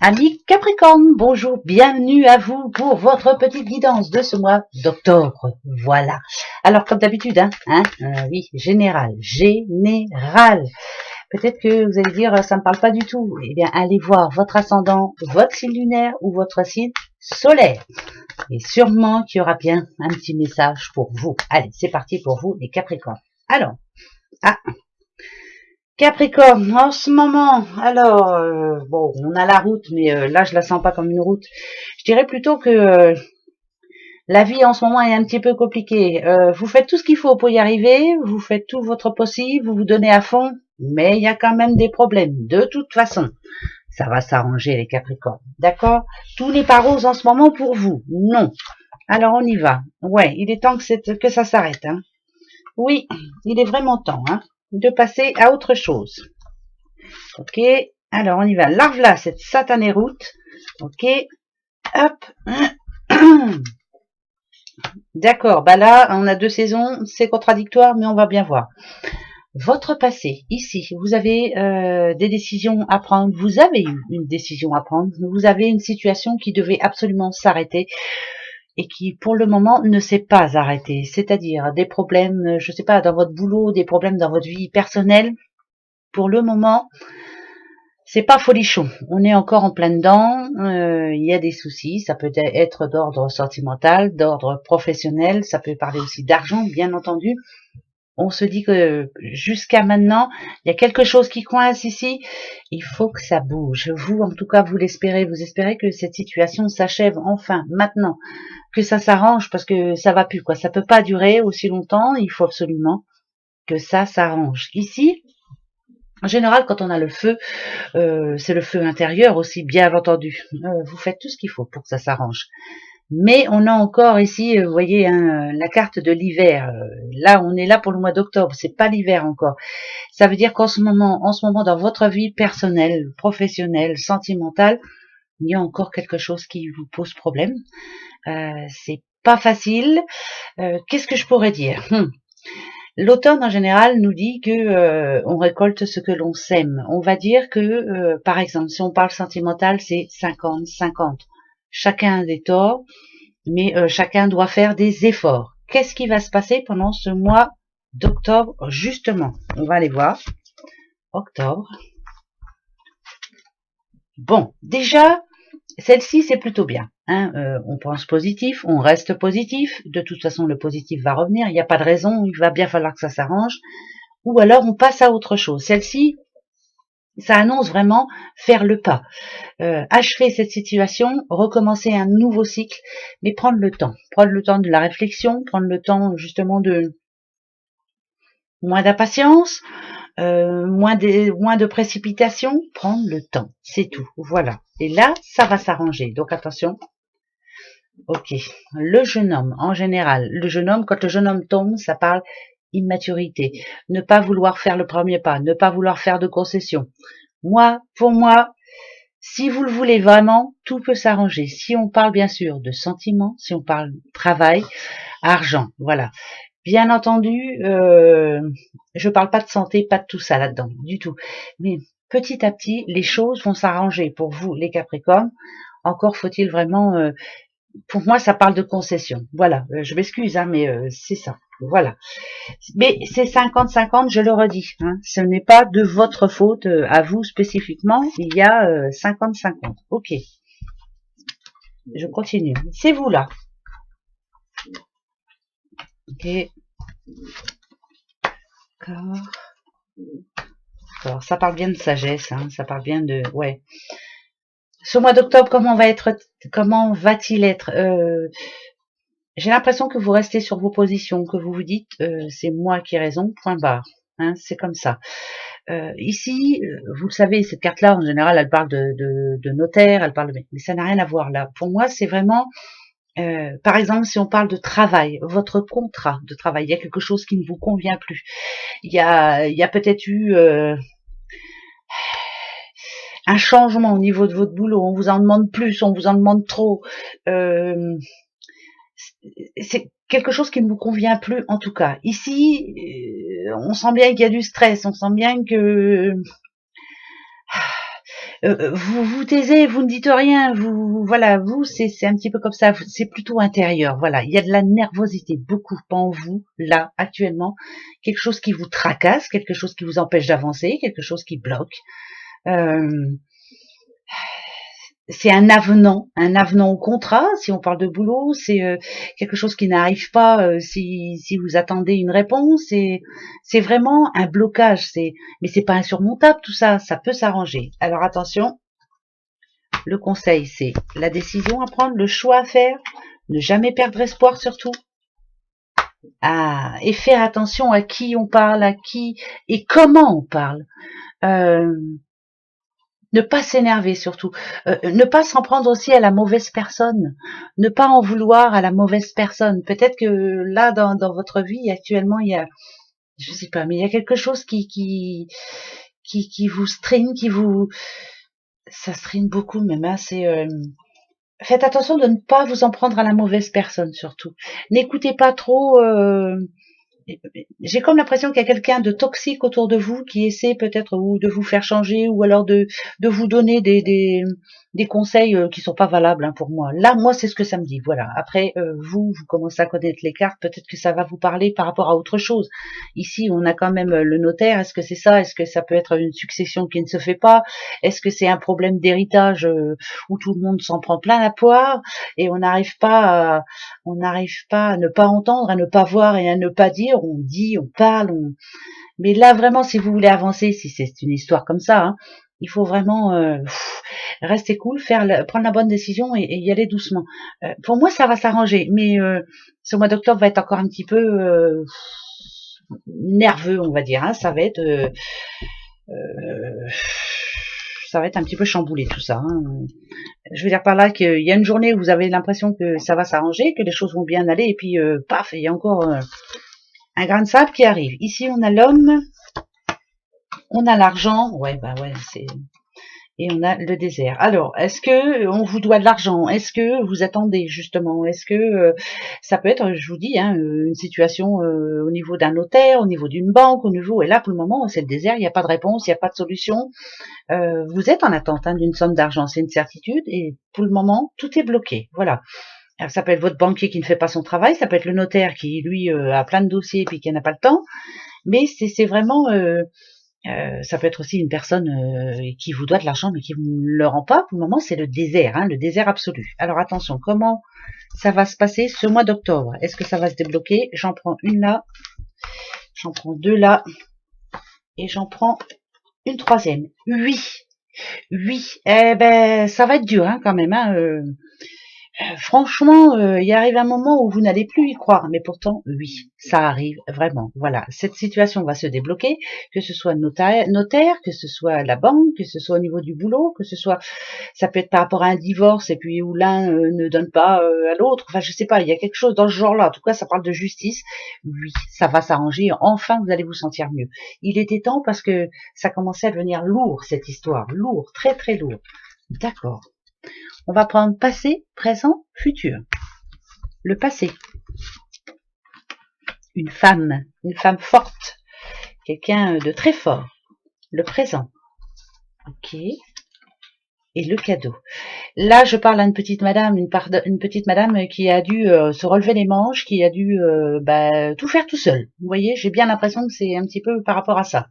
Amis Capricorne, bonjour, bienvenue à vous pour votre petite guidance de ce mois d'octobre. Voilà. Alors comme d'habitude, oui, général. Peut-être que vous allez dire, ça ne me parle pas du tout. Eh bien, allez voir votre ascendant, votre signe lunaire ou votre signe solaire. Et sûrement qu'il y aura bien un petit message pour vous. Allez, c'est parti pour vous les Capricornes. Alors, Capricorne, en ce moment, alors, bon, on a la route, mais là, je la sens pas comme une route. Je dirais plutôt que la vie en ce moment est un petit peu compliquée. Vous faites tout ce qu'il faut pour y arriver, vous faites tout votre possible, vous vous donnez à fond, mais il y a quand même des problèmes. De toute façon, ça va s'arranger les Capricornes, d'accord? Tout n'est pas rose en ce moment pour vous, non. Alors, on y va. Ouais, il est temps que ça s'arrête, hein. Oui, il est vraiment temps, de passer à autre chose. Ok, alors on y va. Larve là cette satanée route. Ok, hop. D'accord, bah là on a deux saisons, c'est contradictoire, mais on va bien voir. Votre passé, ici, vous avez des décisions à prendre, vous avez eu une décision à prendre, vous avez une situation qui devait absolument s'arrêter et qui pour le moment ne s'est pas arrêtée, c'est-à-dire des problèmes, je sais pas, dans votre boulot, des problèmes dans votre vie personnelle. Pour le moment, c'est pas folichon, on est encore en plein dedans, il y a des soucis, ça peut être d'ordre sentimental, d'ordre professionnel, ça peut parler aussi d'argent, bien entendu. On se dit que jusqu'à maintenant, il y a quelque chose qui coince ici, il faut que ça bouge. Vous, en tout cas, vous l'espérez, vous espérez que cette situation s'achève enfin, maintenant, que ça s'arrange, parce que ça va plus, quoi. Ça peut pas durer aussi longtemps, il faut absolument que ça s'arrange. Ici, en général, quand on a le feu, c'est le feu intérieur aussi, bien entendu. Vous faites tout ce qu'il faut pour que ça s'arrange. Mais on a encore ici, vous voyez, la carte de l'hiver. Là, on est là pour le mois d'octobre, c'est pas l'hiver encore. Ça veut dire qu'en ce moment, dans votre vie personnelle, professionnelle, sentimentale, il y a encore quelque chose qui vous pose problème. C'est pas facile. Qu'est-ce que je pourrais dire? L'automne en général nous dit que on récolte ce que l'on sème. On va dire que, par exemple, si on parle sentimental, c'est 50-50. Chacun a des torts, mais chacun doit faire des efforts. Qu'est-ce qui va se passer pendant ce mois d'octobre, justement? On va aller voir. Octobre. Bon, déjà, celle-ci, c'est plutôt bien. On pense positif, on reste positif. De toute façon, le positif va revenir. Il n'y a pas de raison, il va bien falloir que ça s'arrange. Ou alors, on passe à autre chose. Celle-ci, ça annonce vraiment faire le pas. Achever cette situation, recommencer un nouveau cycle, mais prendre le temps de la réflexion, prendre le temps justement de moins d'impatience, moins de précipitation, prendre le temps, c'est tout, voilà. Et là, ça va s'arranger, donc attention. Ok, le jeune homme, en général, quand le jeune homme tombe, ça parle immaturité, ne pas vouloir faire le premier pas, ne pas vouloir faire de concessions. Pour moi, si vous le voulez vraiment, tout peut s'arranger. Si on parle bien sûr de sentiments, si on parle travail, argent, voilà. Bien entendu, je parle pas de santé, pas de tout ça là-dedans, du tout. Mais petit à petit, les choses vont s'arranger pour vous, les Capricornes. Encore faut-il vraiment... pour moi, ça parle de concession. Voilà, je m'excuse, mais c'est ça. Voilà. Mais c'est 50-50, je le redis. Ce n'est pas de votre faute à vous spécifiquement. Il y a 50-50. Ok. Je continue. C'est vous là. Ok. D'accord. Ça parle bien de sagesse. Ça parle bien de... Ouais. Ce mois d'octobre, comment va-t-il être? J'ai l'impression que vous restez sur vos positions, que vous vous dites c'est moi qui ai raison, point barre. C'est comme ça. Ici, vous le savez, cette carte-là, en général, elle parle de notaire, elle parle mais ça n'a rien à voir là. Pour moi, c'est vraiment, par exemple, si on parle de travail, votre contrat de travail, il y a quelque chose qui ne vous convient plus. Il y a peut-être eu un changement au niveau de votre boulot, on vous en demande plus, on vous en demande trop. C'est quelque chose qui ne vous convient plus en tout cas. Ici, on sent bien qu'il y a du stress, on sent bien que vous vous taisez, vous ne dites rien, vous voilà, vous c'est un petit peu comme ça, c'est plutôt intérieur, voilà, il y a de la nervosité beaucoup en vous là actuellement, quelque chose qui vous tracasse, quelque chose qui vous empêche d'avancer, quelque chose qui bloque. Euh, c'est un avenant au contrat. Si on parle de boulot, c'est quelque chose qui n'arrive pas si vous attendez une réponse. C'est vraiment un blocage. Mais c'est pas insurmontable tout ça. Ça peut s'arranger. Alors attention. Le conseil, c'est la décision à prendre, le choix à faire, ne jamais perdre espoir surtout. Et faire attention à qui on parle, à qui et comment on parle. Ne pas s'énerver surtout, ne pas s'en prendre aussi à la mauvaise personne, ne pas en vouloir à la mauvaise personne. Peut-être que là, dans votre vie actuellement, il y a, je sais pas, mais il y a quelque chose qui vous strine, ça strine beaucoup même. Hein, faites attention de ne pas vous en prendre à la mauvaise personne surtout. N'écoutez pas trop. J'ai comme l'impression qu'il y a quelqu'un de toxique autour de vous qui essaie peut-être ou de vous faire changer ou alors de vous donner des conseils qui sont pas valables hein, pour moi. Là, moi, c'est ce que ça me dit. Voilà. Après, vous commencez à connaître les cartes, peut-être que ça va vous parler par rapport à autre chose. Ici, on a quand même le notaire. Est-ce que c'est ça? Est-ce que ça peut être une succession qui ne se fait pas? Est-ce que c'est un problème d'héritage où tout le monde s'en prend plein la poire et on n'arrive pas à ne pas entendre, à ne pas voir et à ne pas dire. On dit, on parle, mais là vraiment, si vous voulez avancer, si c'est une histoire comme ça, hein, il faut vraiment rester cool, prendre la bonne décision et y aller doucement. Pour moi, ça va s'arranger, mais ce mois d'octobre va être encore un petit peu nerveux, on va dire. Hein, ça va être un petit peu chamboulé tout ça. Hein. Je veux dire par là qu'il y a une journée où vous avez l'impression que ça va s'arranger, que les choses vont bien aller, et puis paf, il y a encore un grain de sable qui arrive. Ici, on a l'homme, on a l'argent, ouais, bah ouais, et on a le désert. Alors, est-ce que on vous doit de l'argent? Est-ce que vous attendez justement? Est-ce que ça peut être, je vous dis, hein, une situation au niveau d'un notaire, au niveau d'une banque, au niveau, et là pour le moment c'est le désert, il n'y a pas de réponse, il n'y a pas de solution. Vous êtes en attente hein, d'une somme d'argent, c'est une certitude, et pour le moment tout est bloqué. Voilà. Alors, ça peut être votre banquier qui ne fait pas son travail, ça peut être le notaire qui lui a plein de dossiers et puis qui n'a pas le temps, mais c'est vraiment ça peut être aussi une personne qui vous doit de l'argent mais qui ne le rend pas. Pour le moment, c'est le désert, hein, le désert absolu. Alors attention, comment ça va se passer ce mois d'octobre? Est-ce que ça va se débloquer? J'en prends une là, j'en prends deux là, et j'en prends une troisième. Oui, oui. Eh ben, ça va être dur hein, quand même. Hein, franchement, il arrive un moment où vous n'allez plus y croire, mais pourtant, oui, ça arrive vraiment. Voilà, cette situation va se débloquer, que ce soit notaire, que ce soit la banque, que ce soit au niveau du boulot, que ce soit, ça peut être par rapport à un divorce et puis où l'un ne donne pas à l'autre. Enfin, je sais pas, il y a quelque chose dans ce genre-là. En tout cas, ça parle de justice. Oui, ça va s'arranger. Enfin, vous allez vous sentir mieux. Il était temps parce que ça commençait à devenir lourd cette histoire, lourd, très très lourd. D'accord. On va prendre passé, présent, futur. Le passé. Une femme forte. Quelqu'un de très fort. Le présent. Ok. Et le cadeau. Là, je parle à une petite madame, une petite madame qui a dû se relever les manches, qui a dû tout faire tout seul. Vous voyez, j'ai bien l'impression que c'est un petit peu par rapport à ça.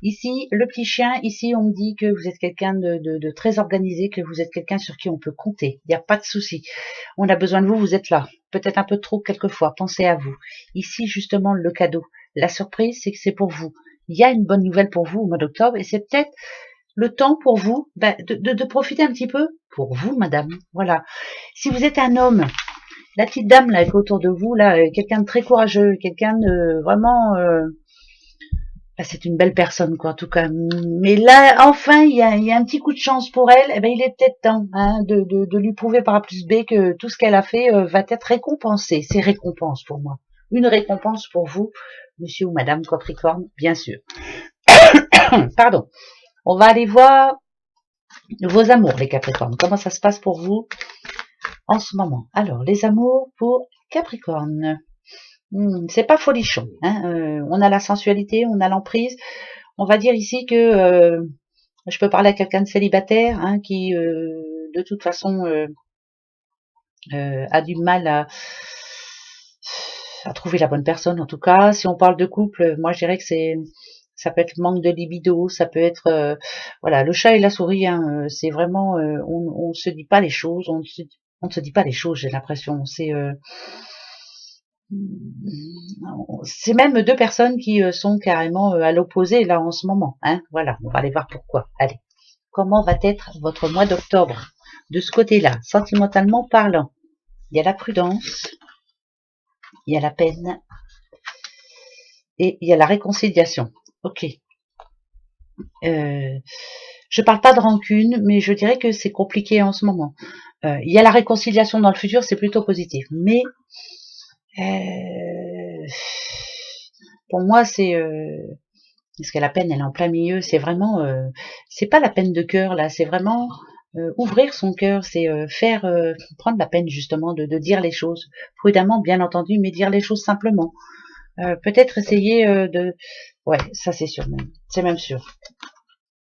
Ici, le petit chien, ici, on me dit que vous êtes quelqu'un de très organisé, que vous êtes quelqu'un sur qui on peut compter. Il n'y a pas de souci. On a besoin de vous, vous êtes là. Peut-être un peu trop quelquefois, pensez à vous. Ici, justement, le cadeau. La surprise, c'est que c'est pour vous. Il y a une bonne nouvelle pour vous au mois d'octobre et c'est peut-être le temps pour vous de profiter un petit peu pour vous, madame. Voilà. Si vous êtes un homme, la petite dame là qui est autour de vous, là, quelqu'un de très courageux, quelqu'un de vraiment... c'est une belle personne, quoi, en tout cas. Mais là, enfin, il y a un petit coup de chance pour elle. Eh ben, il est peut-être temps hein, de lui prouver par A plus B que tout ce qu'elle a fait va être récompensé. C'est récompense pour moi. Une récompense pour vous, monsieur ou madame Capricorne, bien sûr. Pardon. On va aller voir vos amours, les Capricornes. Comment ça se passe pour vous en ce moment? Alors, les amours pour Capricorne. C'est pas folichon. Hein, on a la sensualité, on a l'emprise. On va dire ici que Je peux parler à quelqu'un de célibataire hein, qui, de toute façon, a du mal à trouver la bonne personne. En tout cas, si on parle de couple, moi je dirais que ça peut être manque de libido, ça peut être voilà, le chat et la souris. Hein, c'est vraiment, on se dit pas les choses, on ne se dit pas les choses. J'ai l'impression, c'est même deux personnes qui sont carrément à l'opposé là en ce moment. Hein, voilà, on va aller voir pourquoi. Allez, comment va être votre mois d'octobre de ce côté-là, sentimentalement parlant? Il y a la prudence, il y a la peine et il y a la réconciliation. Ok. Je parle pas de rancune, mais je dirais que c'est compliqué en ce moment. Il y a la réconciliation dans le futur, c'est plutôt positif. Mais pour moi, c'est parce que la peine, elle est en plein milieu. C'est vraiment, c'est pas la peine de cœur là, c'est vraiment ouvrir son cœur, c'est faire prendre la peine justement de dire les choses prudemment, bien entendu, mais dire les choses simplement. Peut-être essayer de, ouais, ça c'est sûr même, c'est même sûr.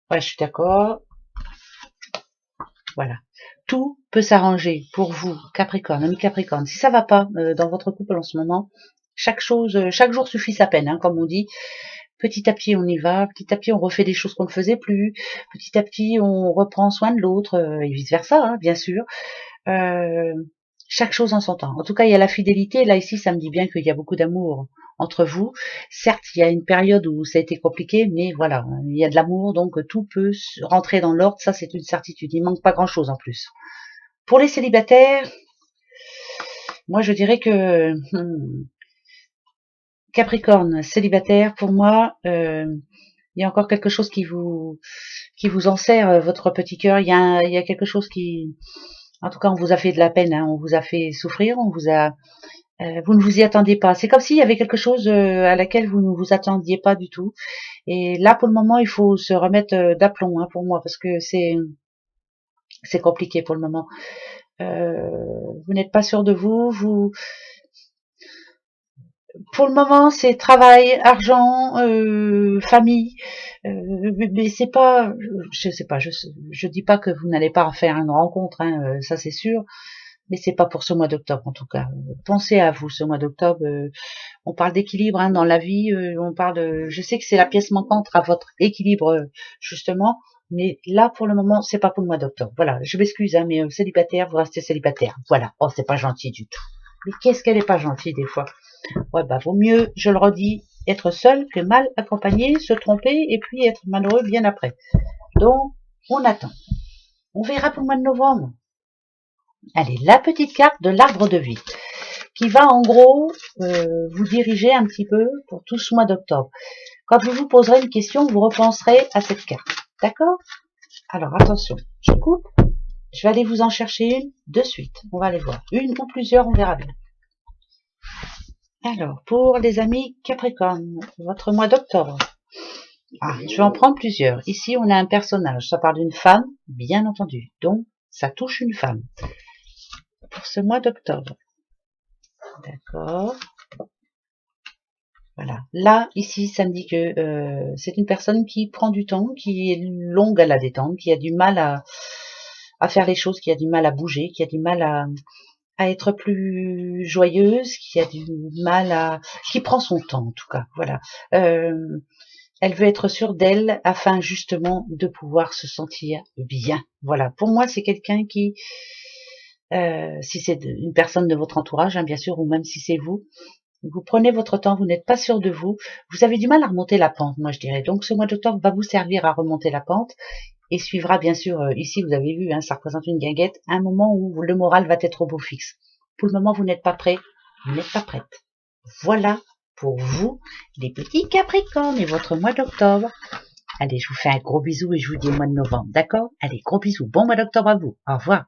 Ouais, je suis d'accord. Voilà. Tout peut s'arranger pour vous, Capricorne, ami Capricorne. Si ça va pas dans votre couple en ce moment, chaque jour suffit sa peine, hein, comme on dit. Petit à petit, on y va. Petit à petit, on refait des choses qu'on ne faisait plus. Petit à petit, on reprend soin de l'autre et vice versa, hein, bien sûr. Chaque chose en son temps. En tout cas, il y a la fidélité. Là, ici, ça me dit bien qu'il y a beaucoup d'amour entre vous. Certes, il y a une période où ça a été compliqué, mais voilà, il y a de l'amour, donc tout peut rentrer dans l'ordre. Ça, c'est une certitude. Il manque pas grand-chose en plus. Pour les célibataires, moi, je dirais que Capricorne, célibataire, pour moi, il y a encore quelque chose qui vous enserre votre petit cœur. Il y a quelque chose qui, en tout cas, on vous a fait de la peine, hein, on vous a fait souffrir, on vous a, vous ne vous y attendiez pas. C'est comme s'il y avait quelque chose à laquelle vous ne vous attendiez pas du tout. Et là, pour le moment, il faut se remettre d'aplomb, hein, pour moi, parce que c'est compliqué pour le moment. Vous n'êtes pas sûr de vous. Pour le moment, c'est travail, argent, famille, mais c'est pas, je sais pas, je dis pas que vous n'allez pas faire une rencontre, hein, ça c'est sûr, mais c'est pas pour ce mois d'octobre en tout cas. Pensez à vous ce mois d'octobre. On parle d'équilibre hein, dans la vie, on parle de, je sais que c'est la pièce manquante à votre équilibre justement, mais là pour le moment c'est pas pour le mois d'octobre. Voilà, je m'excuse, hein, mais célibataire, vous restez célibataire. Voilà, oh c'est pas gentil du tout. Mais qu'est-ce qu'elle est pas gentille des fois. Ouais, bah vaut mieux, je le redis, être seul que mal accompagné, se tromper et puis être malheureux bien après. Donc, on attend. On verra pour le mois de novembre. Allez, la petite carte de l'arbre de vie qui va en gros vous diriger un petit peu pour tout ce mois d'octobre. Quand vous vous poserez une question, vous repenserez à cette carte. D'accord? Alors, attention, je coupe. Je vais aller vous en chercher une de suite. On va aller voir. Une ou plusieurs, on verra bien. Alors, pour les amis Capricorne, votre mois d'octobre. Ah, je vais en prendre plusieurs. Ici, on a un personnage. Ça parle d'une femme, bien entendu. Donc, ça touche une femme. Pour ce mois d'octobre. D'accord. Voilà. Là, ici, ça me dit que c'est une personne qui prend du temps, qui est longue à la détente, qui a du mal à faire les choses, qui a du mal à bouger, qui a du mal à être plus joyeuse, qui a du mal qui prend son temps en tout cas, voilà. Elle veut être sûre d'elle afin justement de pouvoir se sentir bien. Voilà. Pour moi, c'est quelqu'un qui, si c'est une personne de votre entourage, hein, bien sûr, ou même si c'est vous prenez votre temps, vous n'êtes pas sûr de vous, vous avez du mal à remonter la pente, moi je dirais. Donc ce mois d'octobre va vous servir à remonter la pente. Et suivra bien sûr, ici vous avez vu, hein, ça représente une guinguette, un moment où le moral va être au beau fixe. Pour le moment, vous n'êtes pas prêt, vous n'êtes pas prête. Voilà pour vous, les petits Capricornes et votre mois d'octobre. Allez, je vous fais un gros bisou et je vous dis au mois de novembre, d'accord? Allez, gros bisous, bon mois d'octobre à vous, au revoir.